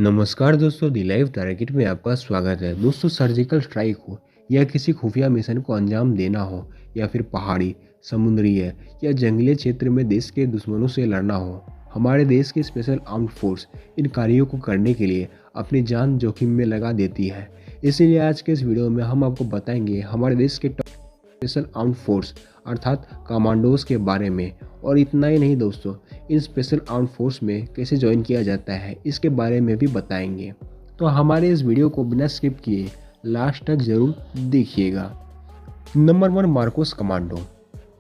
नमस्कार दोस्तों, दी life target में आपका स्वागत है। दोस्तों, सर्जिकल स्ट्राइक हो या किसी खुफिया मिशन को अंजाम देना हो या फिर पहाड़ी, समुद्री है या जंगली क्षेत्र में देश के दुश्मनों से लड़ना हो, हमारे देश की स्पेशल आर्म्ड फोर्स इन कार्यों को करने के लिए अपनी जान जोखिम में लगा देती है। इसीलिए आज के इस वीडियो में हम आपको बताएंगे हमारे देश के स्पेशल आर्म्ड फोर्स अर्थात कमांडोज के बारे में। और इतना ही नहीं दोस्तों, इन स्पेशल आर्म्ड फोर्स में कैसे ज्वाइन किया जाता है इसके बारे में भी बताएंगे। तो हमारे इस वीडियो को बिना स्किप किए लास्ट तक जरूर देखिएगा। Number 1, Marcos commando.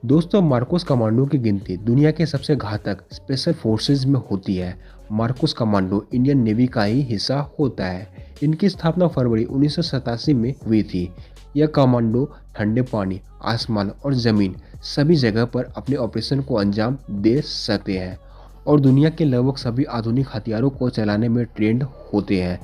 दोस्तों, मार्कोस कमांडो की गिनती दुनिया के सबसे घातक स्पेशल फोर्सेज में होती है। मार्कोस कमांडो इंडियन नेवी का ही हिस्सा होता है। इनकी स्थापना फरवरी 1987 में हुई थी। यह कमांडो ठंडे पानी, आसमान और ज़मीन सभी जगह पर अपने ऑपरेशन को अंजाम दे सकते हैं और दुनिया के लगभग सभी आधुनिक हथियारों को चलाने में ट्रेंड होते हैं।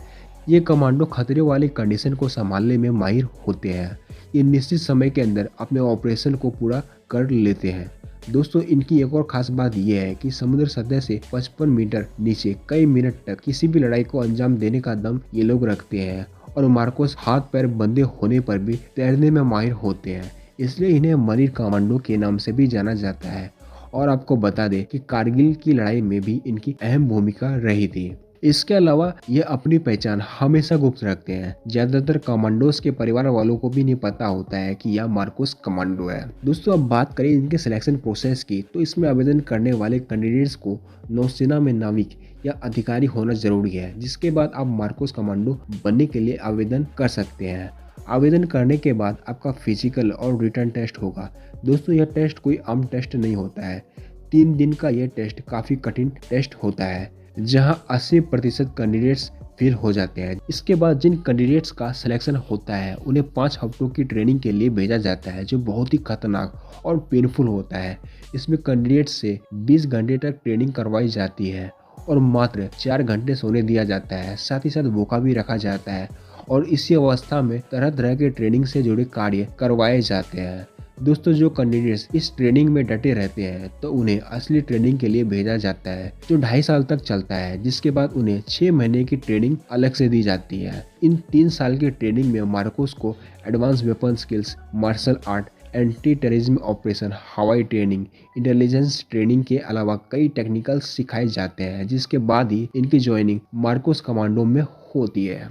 ये कमांडो खतरे वाली कंडीशन को संभालने में माहिर होते हैं। ये निश्चित समय के अंदर अपने ऑपरेशन को पूरा कर लेते हैं। दोस्तों, इनकी एक और खास बात यह है कि समुद्र सतह से 55 मीटर नीचे कई मिनट तक किसी भी लड़ाई को अंजाम देने का दम ये लोग रखते हैं और मार्कोस हाथ पैर बंधे होने पर भी तैरने में माहिर होते हैं। इसलिए इन्हें मरीन कमांडो के नाम से भी जाना जाता है। और आपको बता दें कि कारगिल की लड़ाई में भी इनकी अहम भूमिका रही थी। इसके अलावा ये अपनी पहचान हमेशा गुप्त रखते हैं। ज्यादातर कमांडोज के परिवार वालों को भी नहीं पता होता है कि यह मार्कोस कमांडो है। दोस्तों, अब बात करें इनके सिलेक्शन प्रोसेस की, तो इसमें आवेदन करने वाले कैंडिडेट्स को नौसेना में नाविक या अधिकारी होना जरूरी है, जिसके बाद आप मार्कोस कमांडो बनने के लिए आवेदन कर सकते हैं। आवेदन करने के बाद आपका फिजिकल और रिटर्न टेस्ट होगा। दोस्तों, यह टेस्ट कोई आम टेस्ट नहीं होता है। 3 दिन का यह टेस्ट काफ़ी कठिन टेस्ट होता है, जहां 80% कैंडिडेट्स फेल हो जाते हैं। इसके बाद जिन कैंडिडेट्स का सिलेक्शन होता है उन्हें 5 हफ्तों की ट्रेनिंग के लिए भेजा जाता है, जो बहुत ही खतरनाक और पेनफुल होता है। इसमें कैंडिडेट्स से 20 घंटे तक ट्रेनिंग करवाई जाती है और मात्र 4 घंटे सोने दिया जाता है। साथ ही साथ भूखा भी रखा जाता है और इसी अवस्था में तरह तरह के ट्रेनिंग से जुड़े कार्य करवाए जाते हैं। दोस्तों, जो कैंडिडेट्स इस ट्रेनिंग में डटे रहते हैं तो उन्हें असली ट्रेनिंग के लिए भेजा जाता है, जो 2.5 साल तक चलता है, जिसके बाद उन्हें 6 महीने की ट्रेनिंग अलग से दी जाती है। इन 3 साल की ट्रेनिंग में मार्कोस को advance weapon skills, martial art, anti terrorism operation, हवाई ट्रेनिंग, इंटेलिजेंस ट्रेनिंग के अलावा कई टेक्निकल सिखाए जाते हैं, जिसके बाद ही इनकी ज्वाइनिंग मार्कोस कमांडो में होती है।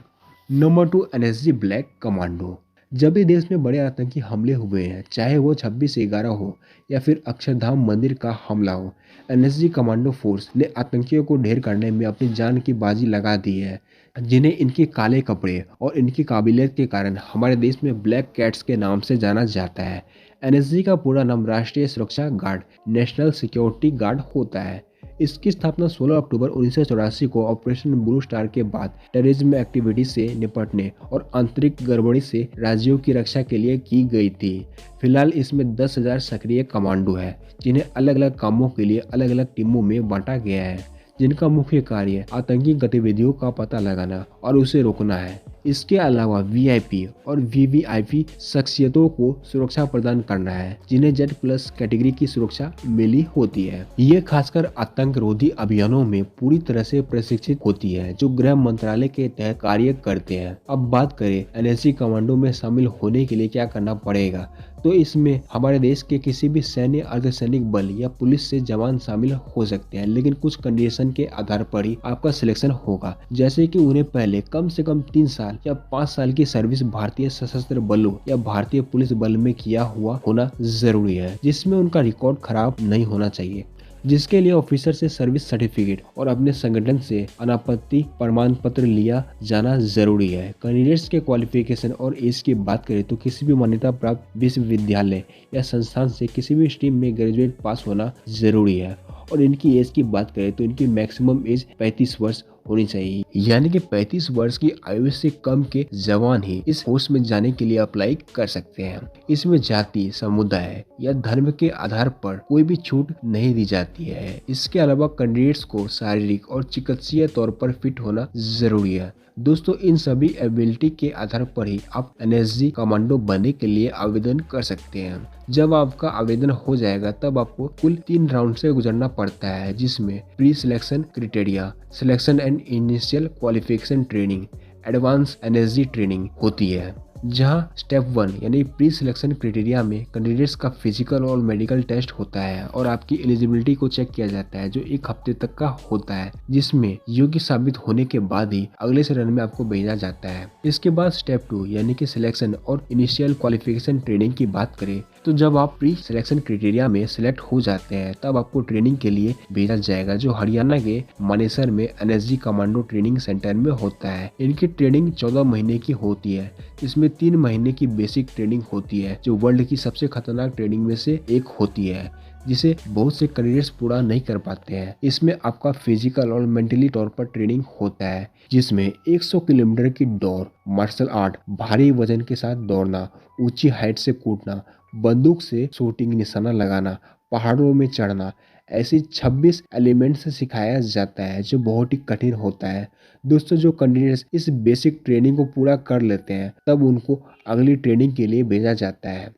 Number 2, NSG black commando. जब भी देश में बड़े आतंकी हमले हुए हैं, चाहे वो 26/11 हो या फिर अक्षरधाम मंदिर का हमला हो, एनएसजी कमांडो फोर्स ने आतंकियों को ढेर करने में अपनी जान की बाजी लगा दी है, जिन्हें इनके काले कपड़े और इनकी काबिलियत के कारण हमारे देश में ब्लैक कैट्स के नाम से जाना जाता है। एनएसजी का पूरा नाम राष्ट्रीय सुरक्षा गार्ड, नेशनल सिक्योरिटी गार्ड होता है। इसकी स्थापना 16 अक्टूबर 1984 को ऑपरेशन ब्लू स्टार के बाद टेररिज्म एक्टिविटी से निपटने और आंतरिक गड़बड़ी से राज्यों की रक्षा के लिए की गई थी। फिलहाल इसमें 10,000 सक्रिय कमांडो है, जिन्हें अलग अलग कामों के लिए अलग अलग टीमों में बांटा गया है, जिनका मुख्य कार्य आतंकी गतिविधियों का पता लगाना और उसे रोकना है। इसके अलावा वीआईपी और वीवीआईपी शख्सियतों को सुरक्षा प्रदान करना है, जिन्हें Z+ कैटेगरी की सुरक्षा मिली होती है। ये खासकर आतंक रोधी अभियानों में पूरी तरह से प्रशिक्षित होती है, जो गृह मंत्रालय के तहत कार्य करते हैं। अब बात करें एनएसजी कमांडो में शामिल होने के लिए क्या करना पड़ेगा, तो इसमें हमारे देश के किसी भी सैन्य, अर्धसैनिक बल या पुलिस से जवान शामिल हो सकते हैं, लेकिन कुछ कंडीशन के आधार पर ही आपका सिलेक्शन होगा, जैसे कि उन्हें पहले कम से कम 3 साल या 5 साल की सर्विस भारतीय सशस्त्र बलों या भारतीय पुलिस बल में किया हुआ होना जरूरी है, जिसमें उनका रिकॉर्ड खराब नहीं होना चाहिए, जिसके लिए ऑफिसर से सर्विस सर्टिफिकेट और अपने संगठन से अनापत्ति प्रमाण पत्र लिया जाना जरूरी है। कैंडिडेट्स के क्वालिफिकेशन और एज की बात करें तो किसी भी मान्यता प्राप्त विश्वविद्यालय या संस्थान से किसी भी स्ट्रीम में ग्रेजुएट पास होना जरूरी है। और इनकी एज की बात करें तो इनकी मैक्सिमम एज 35 वर्ष होनी चाहिए, यानी कि 35 वर्ष की आयु से कम के जवान ही इस फोर्स में जाने के लिए अप्लाई कर सकते हैं। इसमें जाति, समुदाय या धर्म के आधार पर कोई भी छूट नहीं दी जाती है। इसके अलावा कैंडिडेट्स को शारीरिक और चिकित्सीय तौर पर फिट होना जरूरी है। दोस्तों, इन सभी एबिलिटी के आधार पर ही आप एनएसजी कमांडो बनने के लिए आवेदन कर सकते हैं। जब आपका आवेदन हो जाएगा तब आपको कुल 3 राउंड से गुजरना पड़ता है, जिसमें pre selection criteria, selection and initial qualification training, advance NSG training होती है। जहां स्टेप 1 यानी प्री सिलेक्शन क्राइटेरिया में कैंडिडेट्स का फिजिकल और मेडिकल टेस्ट होता है और आपकी एलिजिबिलिटी को चेक किया जाता है, जो 1 हफ्ते तक का होता है, जिसमें योग्य साबित होने के बाद ही अगले चरण में आपको भेजा जाता है। इसके बाद स्टेप 2 यानी कि सिलेक्शन और इनिशियल क्वालिफिकेशन ट्रेनिंग की बात करें तो जब आप प्री सिलेक्शन क्राइटेरिया में सिलेक्ट हो जाते हैं तब आपको ट्रेनिंग के लिए भेजा जाएगा, जो हरियाणा के मानेसर में एनएसजी कमांडो ट्रेनिंग सेंटर में होता है। इनकी ट्रेनिंग 14 महीने की होती है, इसमें 3 महीने की बेसिक ट्रेनिंग होती है, जो वर्ल्ड की सबसे खतरनाक ट्रेनिंग में से एक होती है, जिसे बहुत से कैंडिडेट्स पूरा नहीं कर पाते हैं। इसमें आपका फिजिकल और मेंटली तौर पर ट्रेनिंग होता है, जिसमें 100 किलोमीटर की दौड़, मार्शल आर्ट, भारी वजन के साथ दौड़ना, ऊंची हाइट से कूदना, बंदूक से शूटिंग निशाना लगाना, पहाड़ों में चढ़ना, ऐसी 26 एलिमेंट्स सिखाया जाता है, जो बहुत ही कठिन होता है। दोस्तों, जो कैंडिडेट्स इस बेसिक ट्रेनिंग को पूरा कर लेते हैं तब उनको अगली ट्रेनिंग के लिए भेजा जाता है।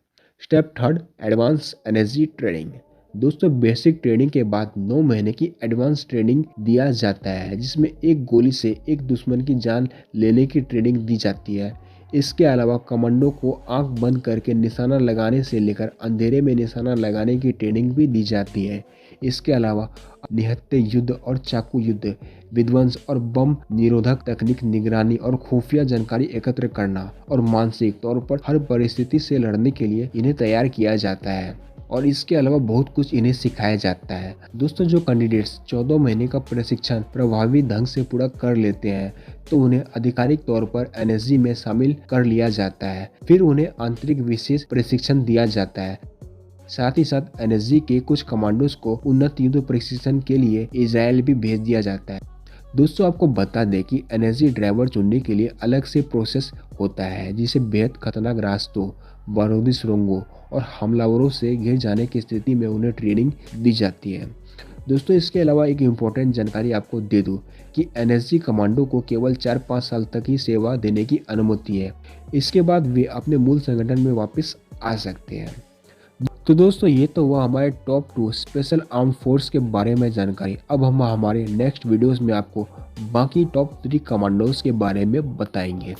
Step 3 advance NSG training. दोस्तों, बेसिक ट्रेनिंग के बाद 9 महीने की एडवांस ट्रेनिंग दिया जाता है, जिसमें एक गोली से एक दुश्मन की जान लेने की ट्रेनिंग दी जाती है। इसके अलावा कमांडो को आंख बंद करके निशाना लगाने से लेकर अंधेरे में निशाना लगाने की ट्रेनिंग भी दी जाती है। इसके अलावा निहत्थे युद्ध और चाकू युद्ध, विध्वंस और बम निरोधक तकनीक, निगरानी और खुफिया जानकारी एकत्र करना और मानसिक तौर पर हर परिस्थिति से लड़ने के लिए इन्हें तैयार किया जाता है। और इसके अलावा बहुत कुछ इन्हें सिखाया जाता है। दोस्तों, जो कैंडिडेट्स 14 महीने का प्रशिक्षण प्रभावी ढंग से पूरा कर लेते हैं तो उन्हें आधिकारिक तौर पर एनएसजी में शामिल कर लिया जाता है। फिर उन्हें आंतरिक विशेष प्रशिक्षण दिया जाता है। साथ ही साथ एनएसजी के कुछ कमांडोज को उन्नत युद्ध प्रशिक्षण के लिए इजराइल भी भेज दिया जाता है। दोस्तों, आपको बता दें कि एनएसजी ड्राइवर चुनने के लिए अलग से प्रोसेस होता है, जिसे बेहद खतरनाक रास्तों, बारूदी सुरंगों और हमलावरों से घिर जाने की स्थिति में उन्हें ट्रेनिंग दी जाती है। दोस्तों, इसके अलावा एक इम्पोर्टेंट जानकारी आपको दे दूं कि एनएसजी कमांडो को केवल 4-5 साल तक ही सेवा देने की अनुमति है। इसके बाद वे अपने मूल संगठन में वापस आ सकते हैं। तो दोस्तों, ये तो हुआ हमारे टॉप 2 स्पेशल आर्म फोर्स के बारे में जानकारी। अब हम हमारे नेक्स्ट वीडियोस में आपको बाकी टॉप 3 कमांडोज के बारे में बताएंगे।